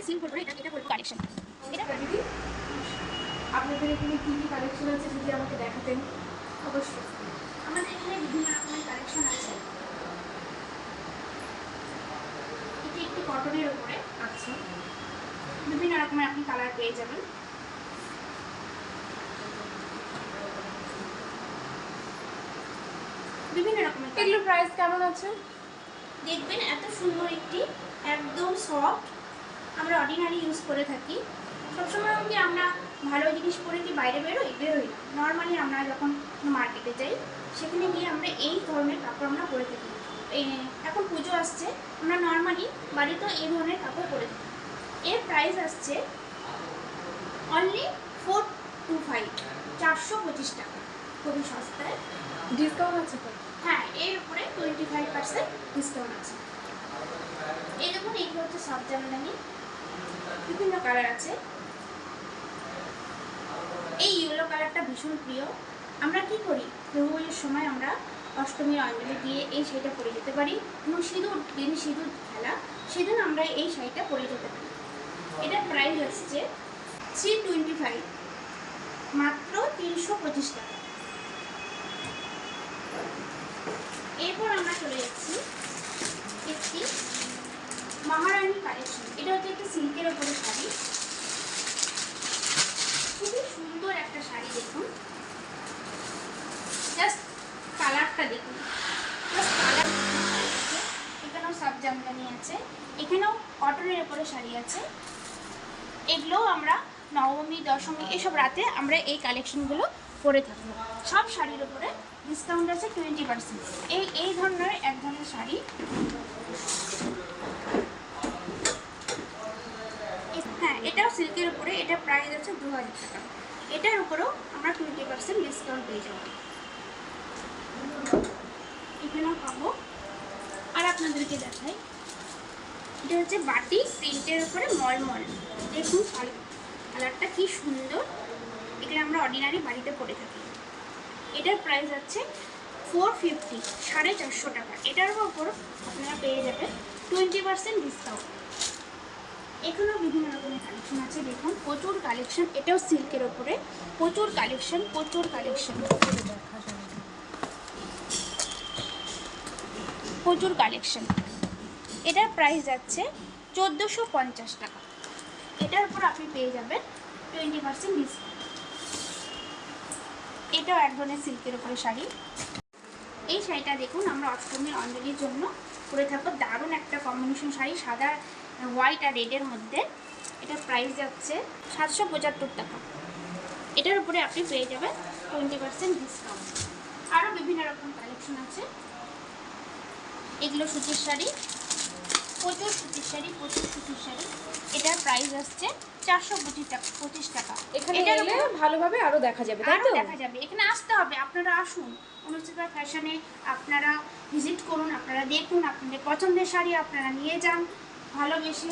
Silk বলবো, এটা বলবো কালেকশন। এটা দিদি, আপনাদের এখানে কি কি কালেকশন আছে যদি আমাকে দেখাতেন? অবশ্যই আমাদের এখানে বিভিন্ন রকমের কালেকশন আছে। এটি একটি কটনের উপরে, আচ্ছা, বিভিন্ন রকমের আপনি কালার পেয়ে যাবেন। বিভিন্ন রকমের এগুলোর প্রাইস কেমন আছে? দেখবেন এত সুন্দর একটি একদম সফট, আমরা অর্ডিনারি ইউজ করে থাকি। সবসময় কি আমরা ভালো জিনিস পরে কি বাইরে বেরোই না। নর্মালি আমরা যখন মার্কেটে যাই সেখানে গিয়ে আমরা এই ধরনের কাপড় আমরা পরে থাকি। এখন পুজো আসছে, আমরা নর্মালি বাড়িতেও এই ধরনের কাপড় পরে থাকি। এর প্রাইস আসছে অনলি 425, 425 টাকা, খুবই সস্তায়। ডিসকাউন্ট আছে তো? হ্যাঁ, এর উপরে 25% ডিসকাউন্ট আছে। এই দেখুন, এইগুলো হচ্ছে সব জামদানি, বিভিন্ন কালার আছে। এই ইয়েলো কালারটা ভীষণ প্রিয়। আমরা কি করি, পুজোর সময় আমরা অষ্টমীর অঞ্জলি দিয়ে এই শাড়িটা পরে যেতে পারি, এবং সিঁদুর খেলা সেদিন আমরা এই শাড়িটা পরে যেতে পারি। এটার প্রাইস আসছে 325, মাত্র 325 টাকা। এরপর আমরা চলে যাচ্ছি একটি মহারানী কালেকশন। এটা হচ্ছে একটা সিল্কের ওপরে শাড়ি, খুবই সুন্দর একটা শাড়ি। দেখুন, জাস্ট কালারটা দেখুন, জাস্ট কালার। এখানেও সাব জামদানি আছে, এখানেও কটনের ওপরে শাড়ি আছে। এগুলোও আমরা নবমী, দশমী এসব রাতে আমরা এই কালেকশনগুলো পরে থাকবো। সব শাড়ির উপরে ডিসকাউন্ট আছে 20%। এই ধরনের এক ধরনের শাড়ি, হ্যাঁ, এটাও সিল্কের উপরে, এটা প্রাইস আছে 2000 টাকা। এটার উপরেও আমরা 20% ডিসকাউন্ট পেয়ে যাব। এখানেও পাবো। আর আপনাদেরকে দেখাই, এটা হচ্ছে বাটিক প্রিন্টের উপরে মলমল। দেখুন কালারটা কি সুন্দর। এগুলো আমরা অর্ডিনারি বাড়িতে পরে থাকি। এটার প্রাইস আছে 450, 450 টাকা। এটার উপর আপনারা পেয়ে যাবেন 20% ডিসকাউন্ট। এখানেও বিভিন্ন রকমের কালেকশন আছে। দেখুন, প্রচুর কালেকশন। এটাও সিল্কের ওপরে, প্রচুর কালেকশন। এটার প্রাইস যাচ্ছে 1450 টাকা। এটার উপর আপনি পেয়ে যাবেন 20% ডিসকাউন্ট। এটাও এক ধরনের সিল্কের ওপরে শাড়ি। এই শাড়িটা দেখুন, আমরা অষ্টমীর অঞ্জলির জন্য পরে থাকবো। দারুণ একটা কম্বিনেশন শাড়ি, সাদা, হোয়াইট আর রেডের মধ্যে। এটার প্রাইস যাচ্ছে 775 টাকা। এটার উপরে আপনি পেয়ে যাবেন 20% ডিসকাউন্ট। আরও বিভিন্ন রকম কালেকশন আছে। এগুলো সুতির শাড়ি, প্রচুর সুতির শাড়ি। এটার প্রাইস আসছে 425 টাকা। এখানে এলে ভালোভাবে আরো দেখা যাবে, তাই তো? দেখা যাবে, এখানে আসতে হবে। আপনারা আসুন, অনুষ্ঠিতা ফ্যাশনে আপনারা ভিজিট করুন, আপনারা দেখুন, আপনাদের পছন্দের শাড়ি আপনারা নিয়ে যান ভালোবেসে।